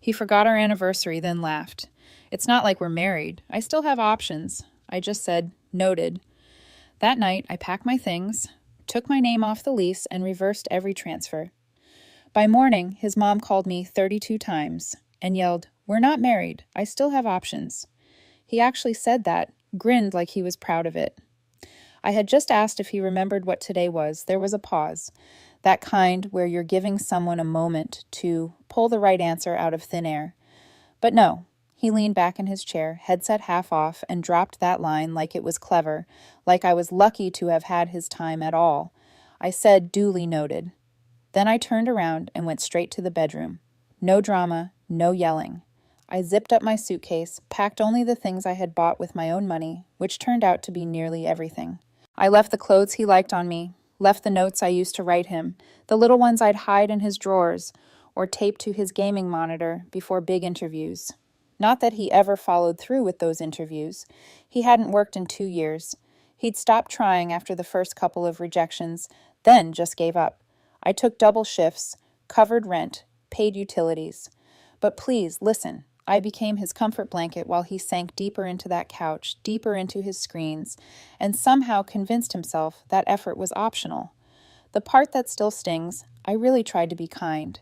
He forgot our anniversary, then laughed. It's not like we're married. I still have options. I just said, noted. That night, I packed my things, took my name off the lease, and reversed every transfer. By morning, his mom called me 32 times and yelled, "We're not married. I still have options." He actually said that, grinned like he was proud of it. I had just asked if he remembered what today was. There was a pause, that kind where you're giving someone a moment to pull the right answer out of thin air. But no, he leaned back in his chair, headset half off, and dropped that line like it was clever, like I was lucky to have had his time at all. I said, duly noted. Then I turned around and went straight to the bedroom. No drama, no yelling. I zipped up my suitcase, packed only the things I had bought with my own money, which turned out to be nearly everything. I left the clothes he liked on me, left the notes I used to write him, the little ones I'd hide in his drawers or tape to his gaming monitor before big interviews. Not that he ever followed through with those interviews. He hadn't worked in 2 years. He'd stopped trying after the first couple of rejections, then just gave up. I took double shifts, covered rent, paid utilities. But please, listen. I became his comfort blanket while he sank deeper into that couch, deeper into his screens, and somehow convinced himself that effort was optional. The part that still stings, I really tried to be kind.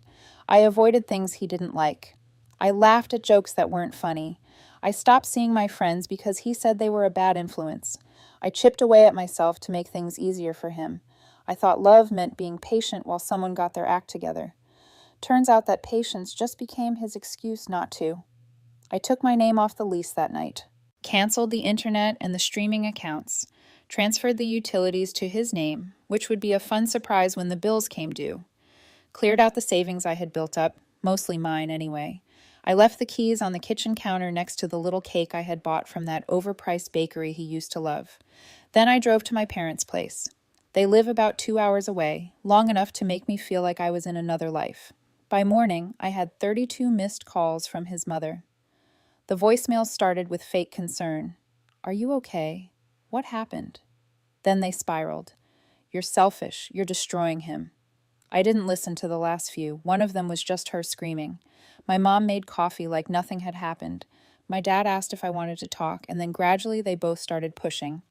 I avoided things he didn't like. I laughed at jokes that weren't funny. I stopped seeing my friends because he said they were a bad influence. I chipped away at myself to make things easier for him. I thought love meant being patient while someone got their act together. Turns out that patience just became his excuse not to. I took my name off the lease that night, canceled the internet and the streaming accounts, transferred the utilities to his name, which would be a fun surprise when the bills came due, cleared out the savings I had built up, mostly mine anyway. I left the keys on the kitchen counter next to the little cake I had bought from that overpriced bakery he used to love. Then I drove to my parents' place. They live about 2 hours away, long enough to make me feel like I was in another life. By morning, I had 32 missed calls from his mother. The voicemail started with fake concern. "Are you okay? What happened?" Then they spiraled. "You're selfish. You're destroying him." I didn't listen to the last few. One of them was just her screaming. My mom made coffee like nothing had happened. My dad asked if I wanted to talk, and then gradually they both started pushing.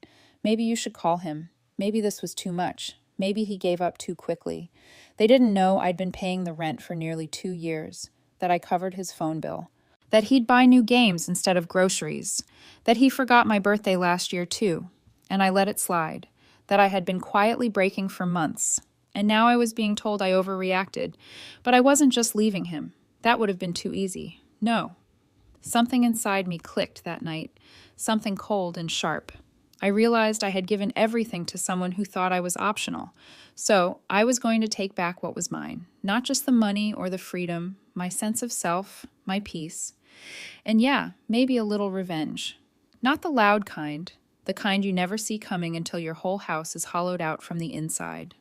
Maybe you should call him. Maybe this was too much. Maybe he gave up too quickly. They didn't know I'd been paying the rent for nearly 2 years, that I covered his phone bill, that he'd buy new games instead of groceries, that he forgot my birthday last year too, and I let it slide, that I had been quietly breaking for months, and now I was being told I overreacted, but I wasn't just leaving him. That would have been too easy. No. Something inside me clicked that night, something cold and sharp. I realized I had given everything to someone who thought I was optional, so I was going to take back what was mine, not just the money or the freedom, my sense of self, my peace. And yeah, maybe a little revenge. Not the loud kind, the kind you never see coming until your whole house is hollowed out from the inside.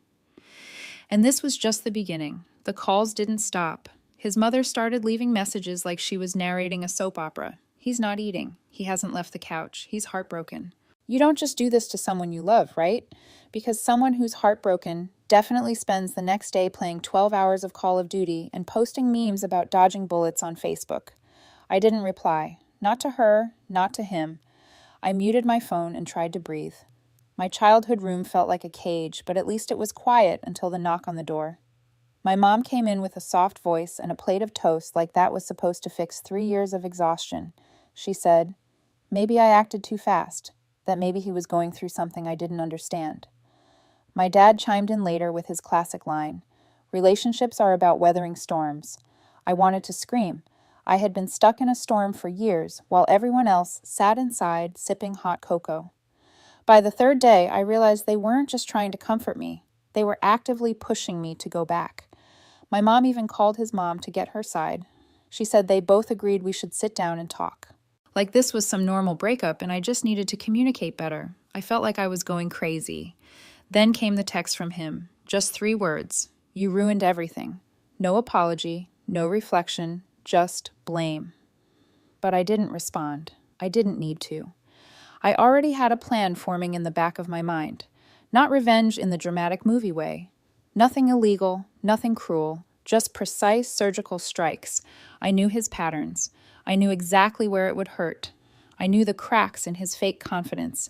And this was just the beginning. The calls didn't stop. His mother started leaving messages like she was narrating a soap opera. He's not eating. He hasn't left the couch. He's heartbroken. You don't just do this to someone you love, right? Because someone who's heartbroken definitely spends the next day playing 12 hours of Call of Duty and posting memes about dodging bullets on Facebook. I didn't reply. Not to her, not to him. I muted my phone and tried to breathe. My childhood room felt like a cage, but at least it was quiet until the knock on the door. My mom came in with a soft voice and a plate of toast like that was supposed to fix 3 years of exhaustion. She said, "Maybe I acted too fast, that maybe he was going through something I didn't understand." My dad chimed in later with his classic line, "Relationships are about weathering storms." I wanted to scream. I had been stuck in a storm for years, while everyone else sat inside sipping hot cocoa. By the third day, I realized they weren't just trying to comfort me. They were actively pushing me to go back. My mom even called his mom to get her side. She said they both agreed we should sit down and talk. Like this was some normal breakup and I just needed to communicate better. I felt like I was going crazy. Then came the text from him. Just 3 words. "You ruined everything." No apology, no reflection, just blame. But I didn't respond. I didn't need to. I already had a plan forming in the back of my mind. Not revenge in the dramatic movie way. Nothing illegal, nothing cruel, Just precise surgical strikes. I knew his patterns. I knew exactly where it would hurt. I knew the cracks in his fake confidence,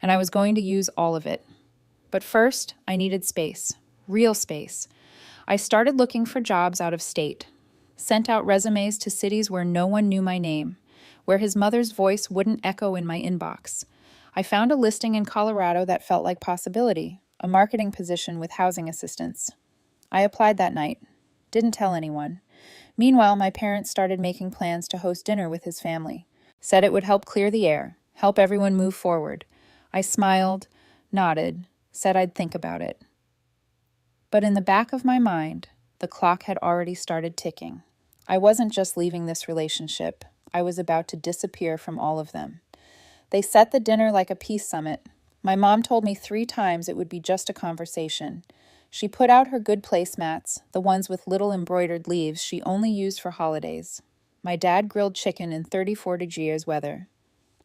and I was going to use all of it. But first, I needed space. Real space. I started looking for jobs out of state. Sent out resumes to cities where no one knew my name, where his mother's voice wouldn't echo in my inbox. I found a listing in Colorado that felt like possibility, a marketing position with housing assistance. I applied that night. Didn't tell anyone. Meanwhile, my parents started making plans to host dinner with his family. Said it would help clear the air, help everyone move forward. I smiled, nodded, said I'd think about it. But in the back of my mind, the clock had already started ticking. I wasn't just leaving this relationship. I was about to disappear from all of them. They set the dinner like a peace summit. My mom told me 3 times it would be just a conversation. She put out her good placemats, the ones with little embroidered leaves she only used for holidays. My dad grilled chicken in 34-degree weather,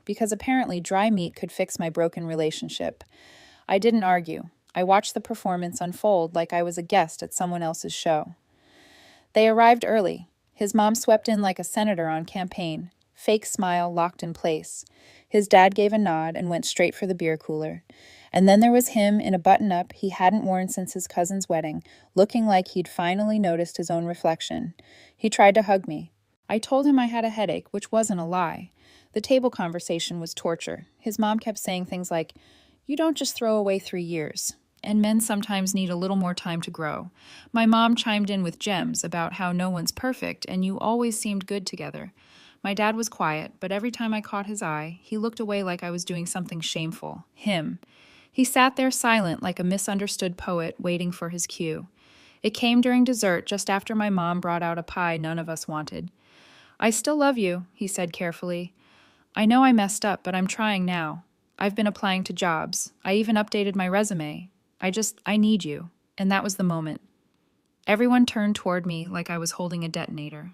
because apparently dry meat could fix my broken relationship. I didn't argue. I watched the performance unfold like I was a guest at someone else's show. They arrived early. His mom swept in like a senator on campaign, fake smile locked in place. His dad gave a nod and went straight for the beer cooler. And then there was him in a button-up he hadn't worn since his cousin's wedding, looking like he'd finally noticed his own reflection. He tried to hug me. I told him I had a headache, which wasn't a lie. The table conversation was torture. His mom kept saying things like, "You don't just throw away 3 years. And men sometimes need a little more time to grow." My mom chimed in with gems about how no one's perfect and you always seemed good together. My dad was quiet, but every time I caught his eye, he looked away like I was doing something shameful. Him. He sat there silent like a misunderstood poet waiting for his cue. It came during dessert just after my mom brought out a pie none of us wanted. "I still love you," he said carefully. "I know I messed up, but I'm trying now. I've been applying to jobs. I even updated my resume. I need you." And that was the moment. Everyone turned toward me like I was holding a detonator.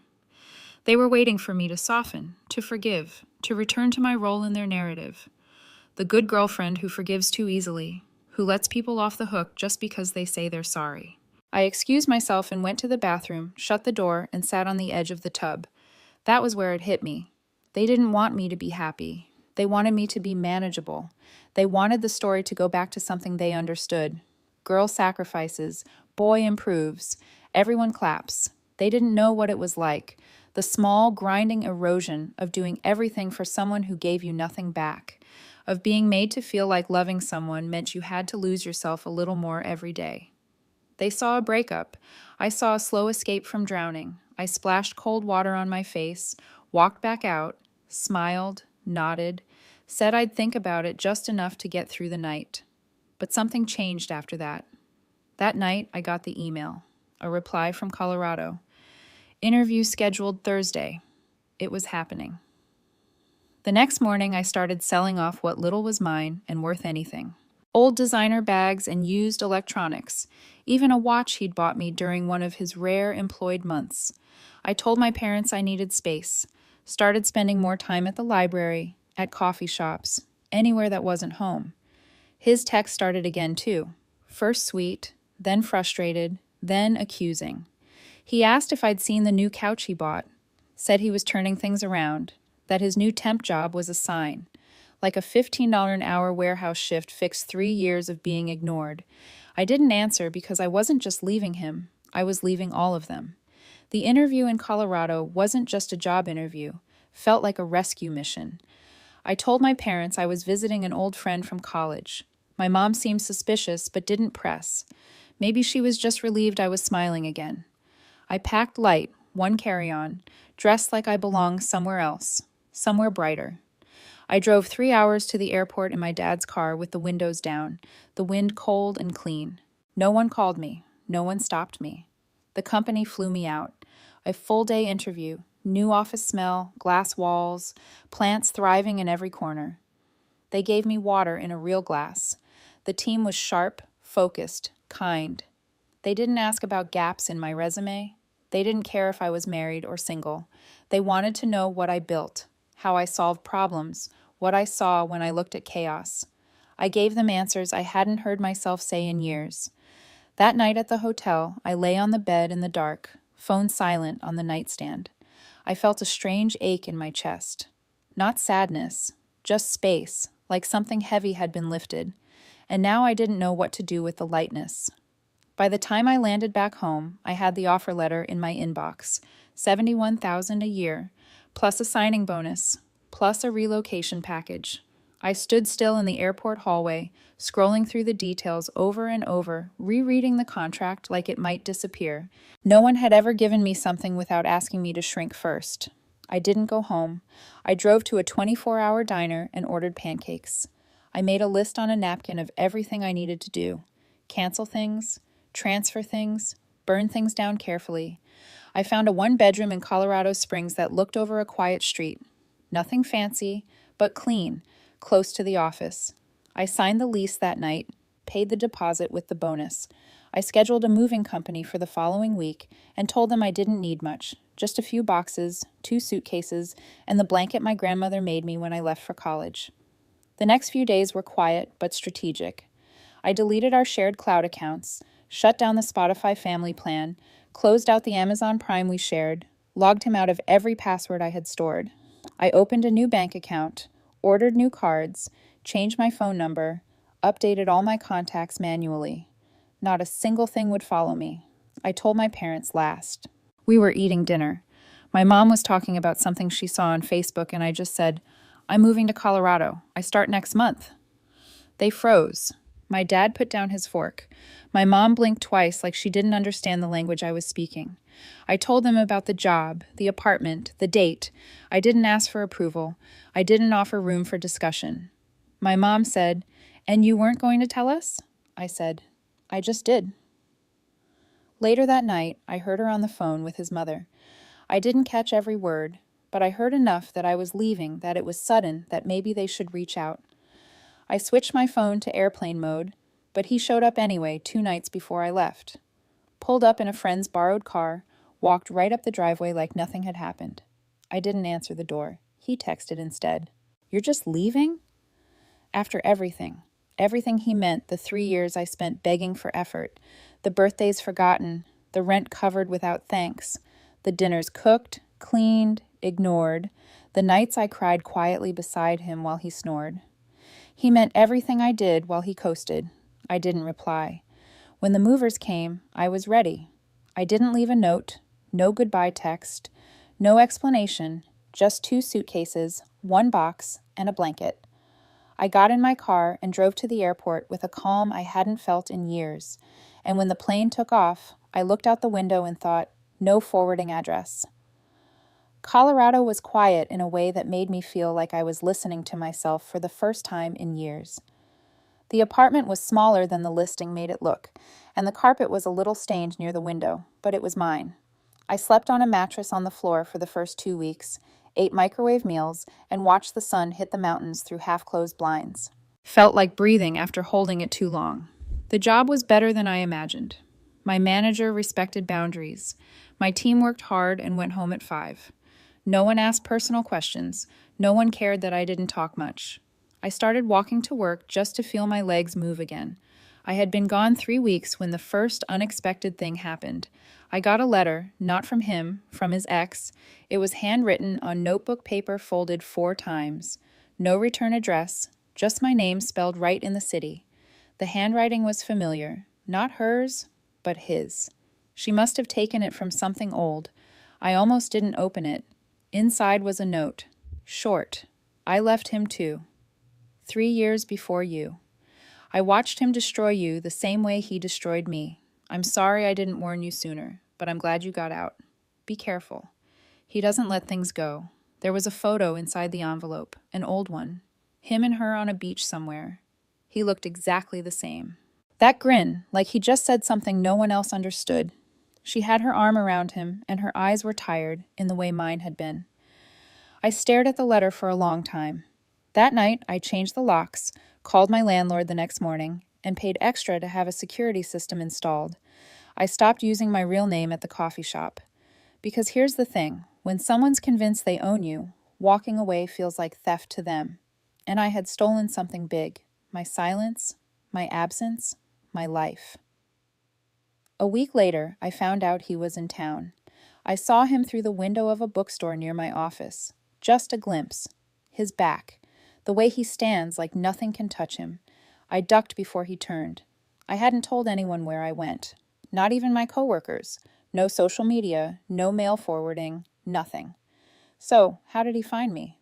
They were waiting for me to soften, to forgive, to return to my role in their narrative. The good girlfriend who forgives too easily, who lets people off the hook just because they say they're sorry. I excused myself and went to the bathroom, shut the door, and sat on the edge of the tub. That was where it hit me. They didn't want me to be happy. They wanted me to be manageable. They wanted the story to go back to something they understood. Girl sacrifices, boy improves, everyone claps. They didn't know what it was like, the small, grinding erosion of doing everything for someone who gave you nothing back, of being made to feel like loving someone meant you had to lose yourself a little more every day. They saw a breakup. I saw a slow escape from drowning. I splashed cold water on my face, walked back out, smiled, nodded, said I'd think about it just enough to get through the night. But something changed after that. That night, I got the email, a reply from Colorado. Interview scheduled Thursday. It was happening. The next morning, I started selling off what little was mine and worth anything. Old designer bags and used electronics, even a watch he'd bought me during one of his rare employed months. I told my parents I needed space, started spending more time at the library, at coffee shops, anywhere that wasn't home. His text started again too. First sweet, then frustrated, then accusing. He asked if I'd seen the new couch he bought, said he was turning things around, that his new temp job was a sign, like a $15 an hour warehouse shift fixed 3 years of being ignored. I didn't answer because I wasn't just leaving him, I was leaving all of them. The interview in Colorado wasn't just a job interview, felt like a rescue mission. I told my parents I was visiting an old friend from college. My mom seemed suspicious but didn't press. Maybe she was just relieved I was smiling again. I packed light, one carry-on, dressed like I belonged somewhere else, somewhere brighter. I drove 3 hours to the airport in my dad's car with the windows down, the wind cold and clean. No one called me. No one stopped me. The company flew me out. A full-day interview, new office smell, glass walls, plants thriving in every corner. They gave me water in a real glass. The team was sharp, focused, kind. They didn't ask about gaps in my resume. They didn't care if I was married or single. They wanted to know what I built, how I solved problems, what I saw when I looked at chaos. I gave them answers I hadn't heard myself say in years. That night at the hotel, I lay on the bed in the dark, phone silent on the nightstand. I felt a strange ache in my chest. Not sadness, just space, like something heavy had been lifted. And now I didn't know what to do with the lightness. By the time I landed back home, I had the offer letter in my inbox, $71,000 a year, plus a signing bonus, plus a relocation package. I stood still in the airport hallway, scrolling through the details over and over, rereading the contract like it might disappear. No one had ever given me something without asking me to shrink first. I didn't go home. I drove to a 24-hour diner and ordered pancakes. I made a list on a napkin of everything I needed to do. Cancel things, transfer things, burn things down carefully. I found a one-bedroom in Colorado Springs that looked over a quiet street. Nothing fancy, but clean, close to the office. I signed the lease that night, paid the deposit with the bonus. I scheduled a moving company for the following week and told them I didn't need much, just a few boxes, 2 suitcases, and the blanket my grandmother made me when I left for college. The next few days were quiet but strategic. I deleted our shared cloud accounts, shut down the Spotify family plan, closed out the Amazon Prime we shared, logged him out of every password I had stored. I opened a new bank account, ordered new cards, changed my phone number, updated all my contacts manually. Not a single thing would follow me. I told my parents last. We were eating dinner. My mom was talking about something she saw on Facebook, and I just said, "I'm moving to Colorado. I start next month." They froze. My dad put down his fork. My mom blinked twice like she didn't understand the language I was speaking. I told them about the job, the apartment, the date. I didn't ask for approval. I didn't offer room for discussion. My mom said, "And you weren't going to tell us?" I said, "I just did." Later that night, I heard her on the phone with his mother. I didn't catch every word, but I heard enough that I was leaving, that it was sudden, that maybe they should reach out. I switched my phone to airplane mode, but he showed up anyway 2 nights before I left. Pulled up in a friend's borrowed car, walked right up the driveway like nothing had happened. I didn't answer the door. He texted instead. "You're just leaving?" After everything he meant, the 3 years I spent begging for effort, the birthdays forgotten, the rent covered without thanks, the dinners cooked, cleaned, ignored, the nights I cried quietly beside him while he snored. He meant everything I did while he coasted. I didn't reply. When the movers came, I was ready. I didn't leave a note, no goodbye text, no explanation, just 2 suitcases, 1 box, and a blanket. I got in my car and drove to the airport with a calm I hadn't felt in years, and when the plane took off, I looked out the window and thought, no forwarding address. Colorado was quiet in a way that made me feel like I was listening to myself for the first time in years. The apartment was smaller than the listing made it look, and the carpet was a little stained near the window, but it was mine. I slept on a mattress on the floor for the first 2 weeks, ate microwave meals, and watched the sun hit the mountains through half-closed blinds. Felt like breathing after holding it too long. The job was better than I imagined. My manager respected boundaries. My team worked hard and went home at 5. No one asked personal questions. No one cared that I didn't talk much. I started walking to work just to feel my legs move again. I had been gone 3 weeks when the first unexpected thing happened. I got a letter, not from him, from his ex. It was handwritten on notebook paper folded 4 times. No return address, just my name spelled right in the city. The handwriting was familiar, not hers, but his. She must have taken it from something old. I almost didn't open it. Inside was a note. Short. I left him too. 3 years before you. I watched him destroy you the same way he destroyed me. I'm sorry I didn't warn you sooner, but I'm glad you got out. Be careful. He doesn't let things go. There was a photo inside the envelope, an old one. Him and her on a beach somewhere. He looked exactly the same. That grin, like he just said something no one else understood. She had her arm around him, and her eyes were tired, in the way mine had been. I stared at the letter for a long time. That night, I changed the locks, called my landlord the next morning, and paid extra to have a security system installed. I stopped using my real name at the coffee shop. Because here's the thing, when someone's convinced they own you, walking away feels like theft to them. And I had stolen something big, my silence, my absence, my life. A week later, I found out he was in town. I saw him through the window of a bookstore near my office. Just a glimpse. His back. The way he stands like nothing can touch him. I ducked before he turned. I hadn't told anyone where I went. Not even my coworkers. No social media, no mail forwarding, nothing. So, how did he find me?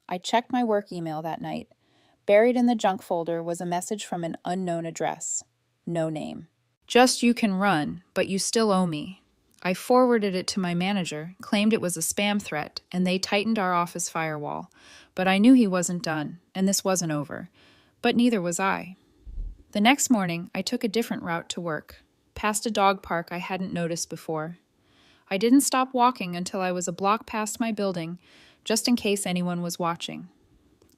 I checked my work email that night. Buried in the junk folder was a message from an unknown address. No name. Just you can run, but you still owe me. I forwarded it to my manager, claimed it was a spam threat, and they tightened our office firewall. But I knew he wasn't done, and this wasn't over. But neither was I. The next morning, I took a different route to work, past a dog park I hadn't noticed before. I didn't stop walking until I was a block past my building, just in case anyone was watching.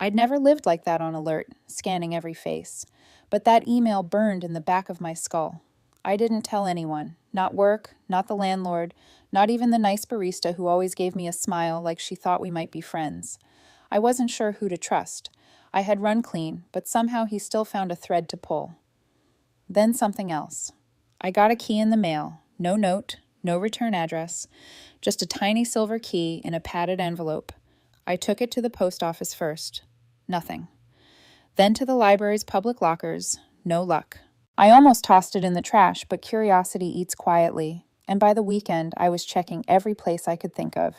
I'd never lived like that on alert, scanning every face. But that email burned in the back of my skull. I didn't tell anyone. Not work, not the landlord, not even the nice barista who always gave me a smile like she thought we might be friends. I wasn't sure who to trust. I had run clean, but somehow he still found a thread to pull. Then something else. I got a key in the mail. No note, no return address, just a tiny silver key in a padded envelope. I took it to the post office first. Nothing. Then to the library's public lockers. No luck. I almost tossed it in the trash, but curiosity eats quietly, and by the weekend I was checking every place I could think of.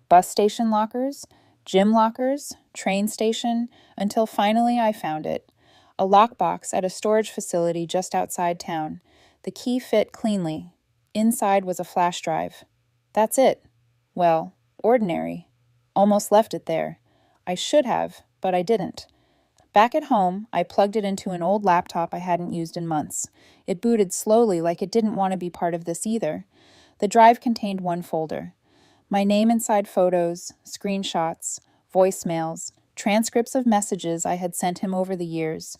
Bus station lockers, gym lockers, train station, until finally I found it. A lockbox at a storage facility just outside town. The key fit cleanly. Inside was a flash drive. That's it. Well, ordinary. Almost left it there. I should have, but I didn't. Back at home, I plugged it into an old laptop I hadn't used in months. It booted slowly like it didn't want to be part of this either. The drive contained one folder. My name inside photos, screenshots, voicemails, transcripts of messages I had sent him over the years,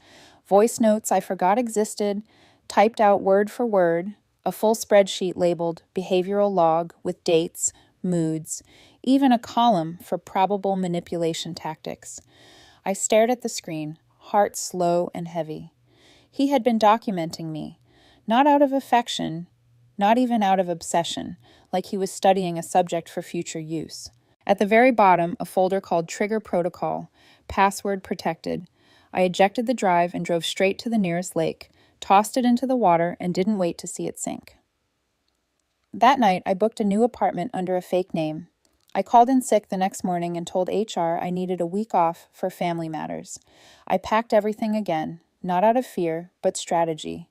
voice notes I forgot existed, typed out word for word, a full spreadsheet labeled behavioral log with dates, moods, even a column for probable manipulation tactics. I stared at the screen, heart slow and heavy. He had been documenting me, not out of affection, not even out of obsession, like he was studying a subject for future use. At the very bottom, a folder called Trigger Protocol, password protected. I ejected the drive and drove straight to the nearest lake, tossed it into the water, and didn't wait to see it sink. That night, I booked a new apartment under a fake name. I called in sick the next morning and told HR I needed a week off for family matters. I packed everything again, not out of fear, but strategy.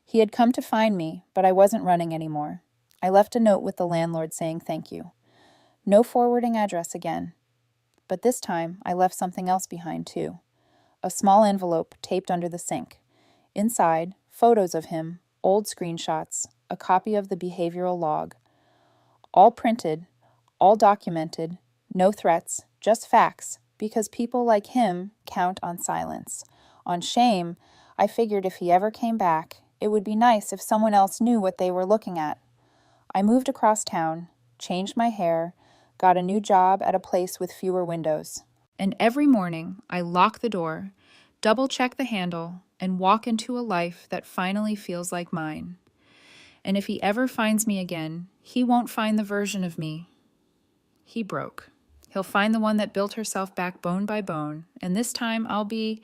He had come to find me, but I wasn't running anymore. I left a note with the landlord saying thank you. No forwarding address again. But this time, I left something else behind too. A small envelope taped under the sink. Inside, photos of him, old screenshots, a copy of the behavioral log. All printed, all documented, no threats, just facts, because people like him count on silence. On shame, I figured if he ever came back, it would be nice if someone else knew what they were looking at. I moved across town, changed my hair, got a new job at a place with fewer windows. And every morning, I lock the door, double-check the handle, and walk into a life that finally feels like mine. And if he ever finds me again, he won't find the version of me he broke. He'll find the one that built herself back bone by bone, and this time I'll be